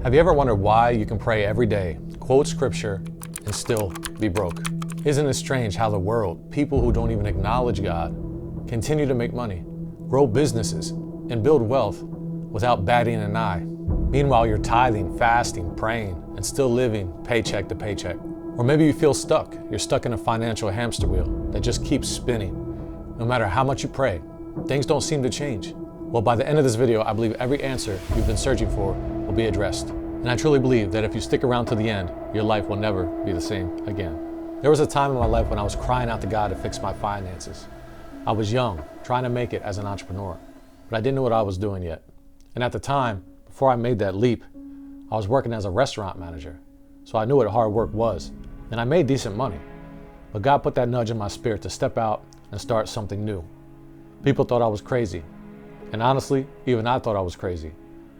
Have you ever wondered why you can pray every day, quote scripture, and still be broke? Isn't it strange how the world, people who don't even acknowledge God, continue to make money, grow businesses, and build wealth without batting an eye? Meanwhile, you're tithing, fasting, praying, and still living paycheck to paycheck. Or maybe you feel stuck. You're stuck in a financial hamster wheel that just keeps spinning. No matter how much you pray, things don't seem to change. Well, by the end of this video, I believe every answer you've been searching for will be addressed. And I truly believe that if you stick around to the end, your life will never be the same again. There was a time in my life when I was crying out to God to fix my finances. I was young, trying to make it as an entrepreneur, but I didn't know what I was doing yet. And at the time, before I made that leap, I was working as a restaurant manager. So I knew what hard work was, and I made decent money. But God put that nudge in my spirit to step out and start something new. People thought I was crazy. And honestly, even I thought I was crazy.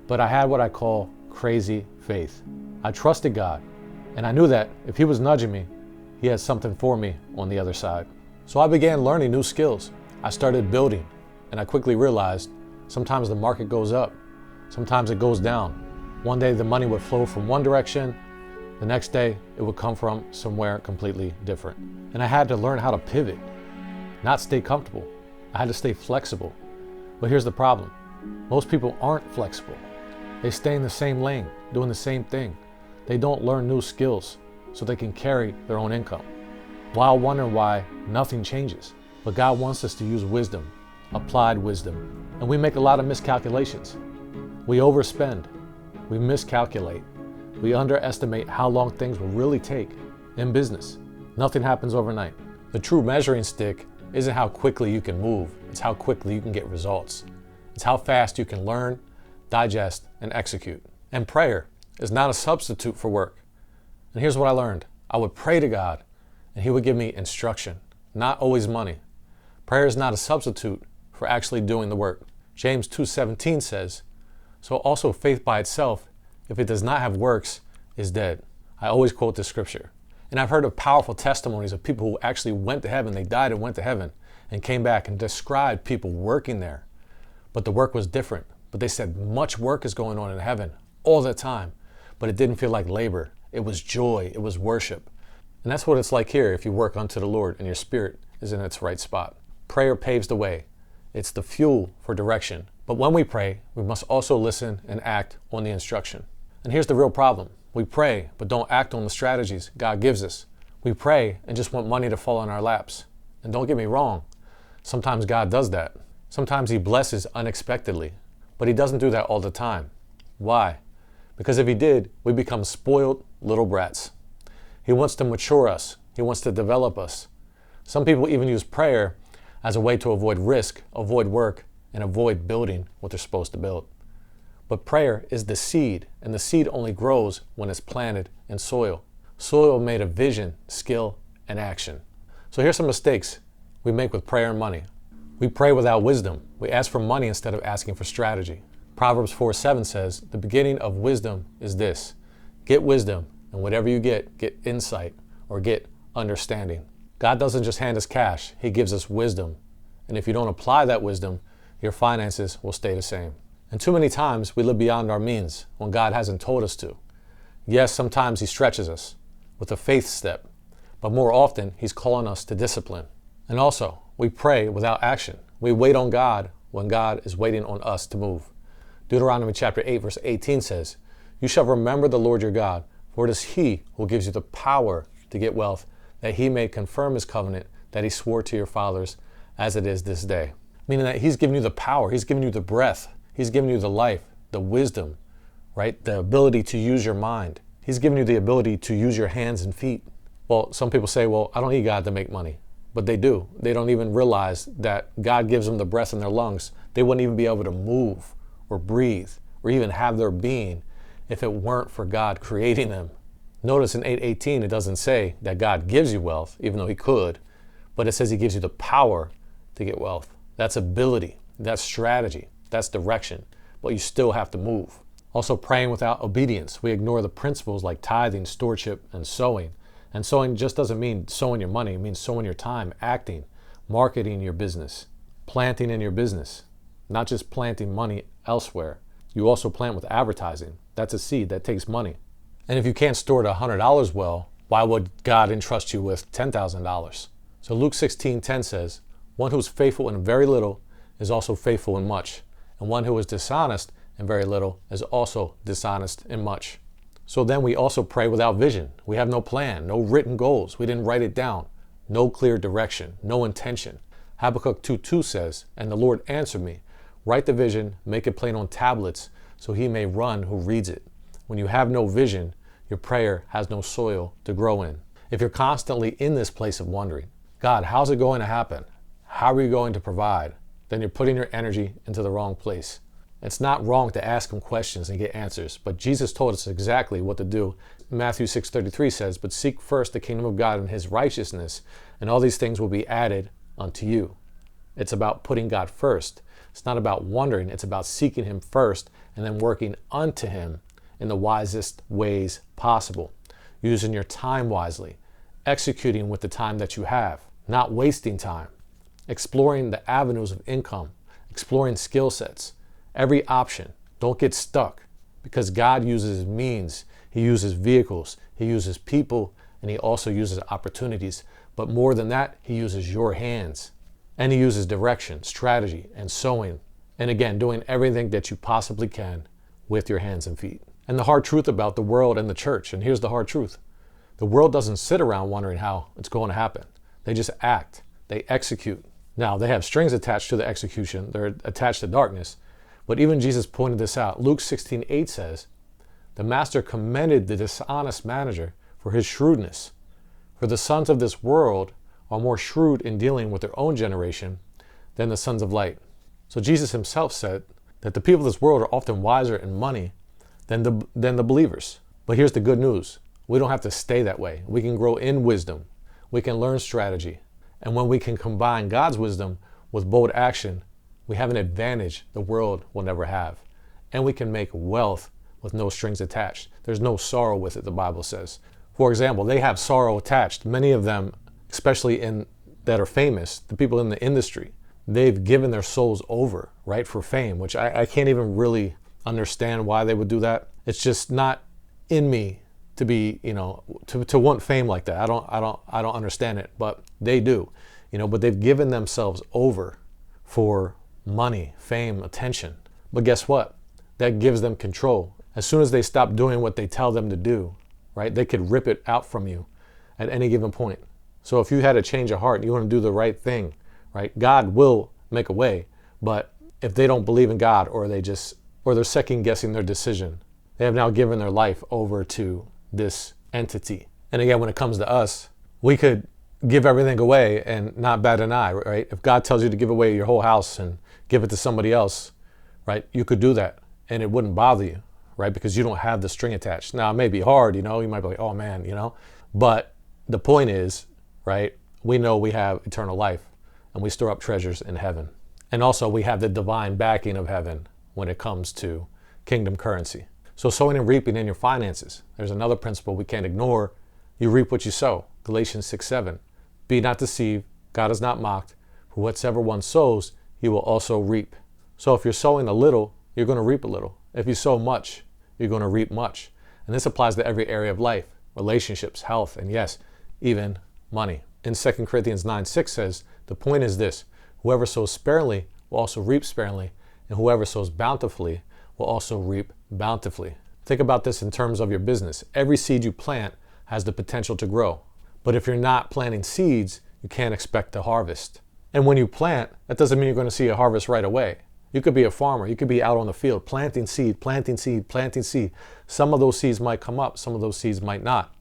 But I had what I call crazy faith. I trusted God, and I knew that if He was nudging me, He had something for me on the other side. So I began learning new skills. I started building, and I quickly realized sometimes the market goes up, sometimes it goes down. One day the money would flow from one direction, the next day it would come from somewhere completely different. And I had to learn how to pivot, not stay comfortable. I had to stay flexible. But here's the problem. Most people aren't flexible. They stay in the same lane, doing the same thing. They don't learn new skills so they can carry their own income, while wondering why nothing changes. But God wants us to use wisdom, applied wisdom. And we make a lot of miscalculations. We overspend, we miscalculate, we underestimate how long things will really take in business. Nothing happens overnight. The true measuring stick isn't how quickly you can move, it's how quickly you can get results. It's how fast you can learn, digest, and execute. And prayer is not a substitute for work. And here's what I learned. I would pray to God, and He would give me instruction, not always money. Prayer is not a substitute for actually doing the work. James 2:17 says, "So also faith by itself, if it does not have works, is dead." I always quote this scripture. And I've heard of powerful testimonies of people who actually went to heaven. They died and went to heaven and came back and described people working there. But the work was different. But they said much work is going on in heaven all the time. But it didn't feel like labor. It was joy. It was worship. And that's what it's like here if you work unto the Lord and your spirit is in its right spot. Prayer paves the way. It's the fuel for direction. But when we pray, we must also listen and act on the instruction. And here's the real problem. We pray, but don't act on the strategies God gives us. We pray and just want money to fall in our laps. And don't get me wrong, sometimes God does that. Sometimes He blesses unexpectedly, but He doesn't do that all the time. Why? Because if He did, we become spoiled little brats. He wants to mature us. He wants to develop us. Some people even use prayer as a way to avoid risk, avoid work, and avoid building what they're supposed to build. But prayer is the seed, and the seed only grows when it's planted in soil. Soil made of vision, skill, and action. So here's some mistakes we make with prayer and money. We pray without wisdom. We ask for money instead of asking for strategy. Proverbs 4:7 says, "The beginning of wisdom is this. Get wisdom, and whatever you get insight or get understanding." God doesn't just hand us cash, He gives us wisdom. And if you don't apply that wisdom, your finances will stay the same. And too many times we live beyond our means when God hasn't told us to. Yes, sometimes He stretches us with a faith step, but more often He's calling us to discipline. And also, we pray without action. We wait on God when God is waiting on us to move. Deuteronomy chapter 8 verse 18 says, "You shall remember the Lord your God, for it is He who gives you the power to get wealth, that He may confirm His covenant that He swore to your fathers as it is this day." Meaning that He's given you the power, He's given you the breath, He's given you the life, the wisdom, right? The ability to use your mind. He's given you the ability to use your hands and feet. Well, some people say, well, I don't need God to make money. But they do. They don't even realize that God gives them the breath in their lungs. They wouldn't even be able to move or breathe or even have their being if it weren't for God creating them. Notice in 8:18, it doesn't say that God gives you wealth, even though He could, but it says He gives you the power to get wealth. That's ability, that's strategy, that's direction, but you still have to move. Also, praying without obedience. We ignore the principles like tithing, stewardship, and sowing. And sowing just doesn't mean sowing your money, it means sowing your time, acting, marketing your business, planting in your business, not just planting money elsewhere. You also plant with advertising. That's a seed. That takes money. And if you can't store the $100 well, why would God entrust you with $10,000? So Luke 16:10 says, one who is faithful in very little is also faithful in much. And one who is dishonest in very little is also dishonest in much. So then we also pray without vision. We have no plan, no written goals. We didn't write it down. No clear direction, no intention. Habakkuk 2:2 says, and the Lord answered me, write the vision, make it plain on tablets, so he may run who reads it. When you have no vision, your prayer has no soil to grow in. If you're constantly in this place of wondering, God, how's it going to happen? How are you going to provide? Then you're putting your energy into the wrong place. It's not wrong to ask him questions and get answers, but Jesus told us exactly what to do. Matthew 6:33 says, but seek first the kingdom of God and his righteousness, and all these things will be added unto you. It's about putting God first. It's not about wondering. It's about seeking him first and then working unto him in the wisest ways possible, using your time wisely, executing with the time that you have, not wasting time, exploring the avenues of income, exploring skill sets, every option. Don't get stuck, because God uses means, he uses vehicles, he uses people, and he also uses opportunities. But more than that, he uses your hands, and he uses direction, strategy, and sowing. And again, doing everything that you possibly can with your hands and feet. And the hard truth about the world and the church, and here's the hard truth. The world doesn't sit around wondering how it's going to happen. They just act. They execute. Now, they have strings attached to the execution. They're attached to darkness. But even Jesus pointed this out. Luke 16:8 says, the master commended the dishonest manager for his shrewdness. For the sons of this world are more shrewd in dealing with their own generation than the sons of light. So Jesus himself said that the people of this world are often wiser in money than the believers. But here's the good news. We don't have to stay that way. We can grow in wisdom. We can learn strategy. And when we can combine God's wisdom with bold action, we have an advantage the world will never have. And we can make wealth with no strings attached. There's no sorrow with it, the Bible says. For example, they have sorrow attached. Many of them, especially that are famous, the people in the industry, they've given their souls over, right, for fame, which I can't even really understand why they would do that. It's just not in me to be, to want fame like that. I don't understand it, but they do, but they've given themselves over for money, fame, attention. But guess what? That gives them control. As soon as they stop doing what they tell them to do, right, they could rip it out from you at any given point. So if you had a change of heart and you want to do the right thing, right, God will make a way. But if they don't believe in God, or they're second guessing their decision, they have now given their life over to this entity. And again, when it comes to us, we could give everything away and not bat an eye, right? If God tells you to give away your whole house and give it to somebody else, right, you could do that and it wouldn't bother you, right? Because you don't have the string attached. Now, it may be hard, you might be like, oh man, but the point is, right, we know we have eternal life and we store up treasures in heaven. And also we have the divine backing of heaven when it comes to kingdom currency. So sowing and reaping in your finances. There's another principle we can't ignore. You reap what you sow. Galatians 6:7. Be not deceived, God is not mocked. For whatsoever one sows, he will also reap. So if you're sowing a little, you're going to reap a little. If you sow much, you're going to reap much. And this applies to every area of life, relationships, health, and yes, even money. In 2 Corinthians 9:6 says, the point is this, whoever sows sparingly will also reap sparingly, and whoever sows bountifully will also reap bountifully. Think about this in terms of your business. Every seed you plant has the potential to grow. But if you're not planting seeds, you can't expect to harvest. And when you plant, that doesn't mean you're going to see a harvest right away. You could be a farmer. You could be out on the field planting seed, planting seed, planting seed. Some of those seeds might come up. Some of those seeds might not.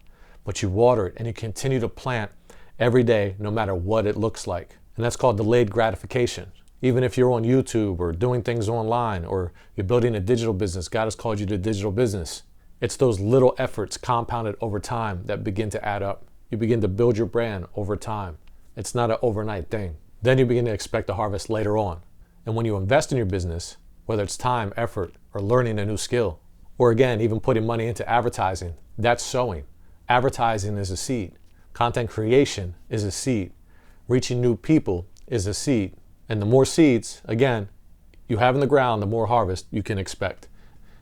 But you water it and you continue to plant every day, no matter what it looks like. And that's called delayed gratification. Even if you're on YouTube or doing things online or you're building a digital business, God has called you to digital business. It's those little efforts compounded over time that begin to add up. You begin to build your brand over time. It's not an overnight thing. Then you begin to expect a harvest later on. And when you invest in your business, whether it's time, effort, or learning a new skill, or again, even putting money into advertising, that's sowing. Advertising is a seed. Content creation is a seed. Reaching new people is a seed. And the more seeds, again, you have in the ground, the more harvest you can expect.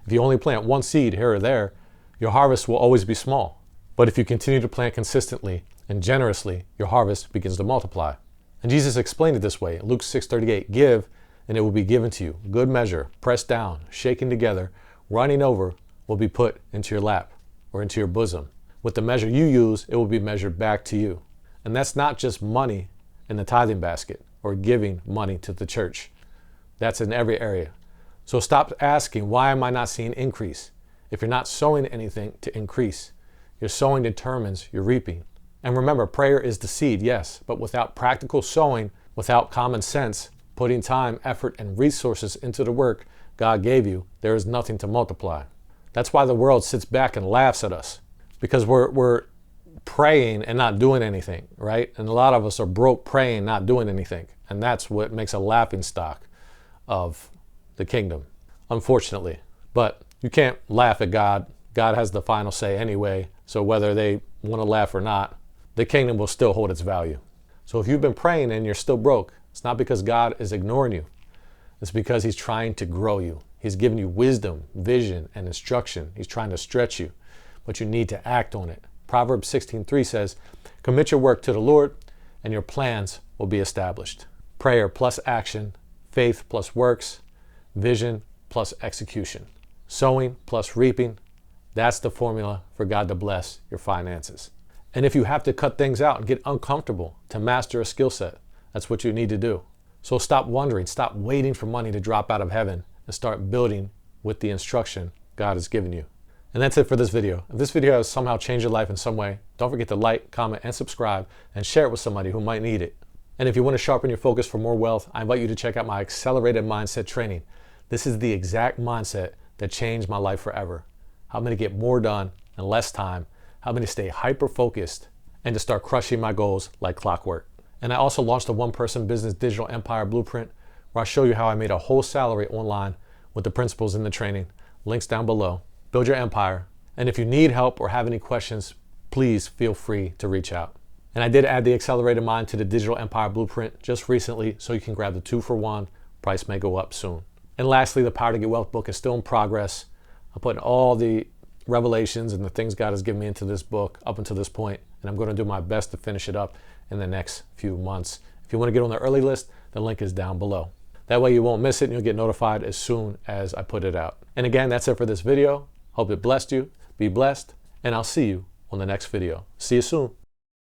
If you only plant one seed here or there, your harvest will always be small. But if you continue to plant consistently and generously, your harvest begins to multiply. And Jesus explained it this way. Luke 6:38, give, and it will be given to you. Good measure, pressed down, shaken together, running over, will be put into your lap or into your bosom. With the measure you use, it will be measured back to you. And that's not just money in the tithing basket or giving money to the church. That's in every area. So stop asking, why am I not seeing increase? If you're not sowing anything to increase, your sowing determines your reaping. And remember, prayer is the seed, yes, but without practical sowing, without common sense, putting time, effort, and resources into the work God gave you, there is nothing to multiply. That's why the world sits back and laughs at us, because we're praying and not doing anything, right? And a lot of us are broke praying, not doing anything. And that's what makes a laughing stock of the kingdom, unfortunately. But you can't laugh at God. God has the final say anyway. So whether they want to laugh or not, the kingdom will still hold its value. So if you've been praying and you're still broke, it's not because God is ignoring you. It's because he's trying to grow you. He's giving you wisdom, vision, and instruction. He's trying to stretch you, but you need to act on it. Proverbs 16:3 says, commit your work to the Lord and your plans will be established. Prayer plus action, faith plus works, vision plus execution. Sowing plus reaping, that's the formula for God to bless your finances. And if you have to cut things out and get uncomfortable to master a skill set, that's what you need to do. So stop wondering, stop waiting for money to drop out of heaven and start building with the instruction God has given you. And that's it for this video. If this video has somehow changed your life in some way, don't forget to like, comment, and subscribe, and share it with somebody who might need it. And if you want to sharpen your focus for more wealth, I invite you to check out my accelerated mindset training. This is the exact mindset that changed my life forever. Help me to get more done in less time, help me to stay hyper-focused, and to start crushing my goals like clockwork. And I also launched a one-person business digital empire blueprint where I show you how I made a whole salary online with the principles in the training. Links down below. Build your empire. And if you need help or have any questions, please feel free to reach out. And I did add the accelerated mind to the digital empire blueprint just recently, so you can grab the 2-for-1. Price may go up soon. And lastly, the Power to Get Wealth book is still in progress. I'm putting all the revelations and the things God has given me into this book up until this point, and I'm going to do my best to finish it up in the next few months. If you want to get on the early list, the link is down below. That way you won't miss it and you'll get notified as soon as I put it out. And again, that's it for this video. Hope it blessed you. Be blessed, and I'll see you on the next video. See you soon.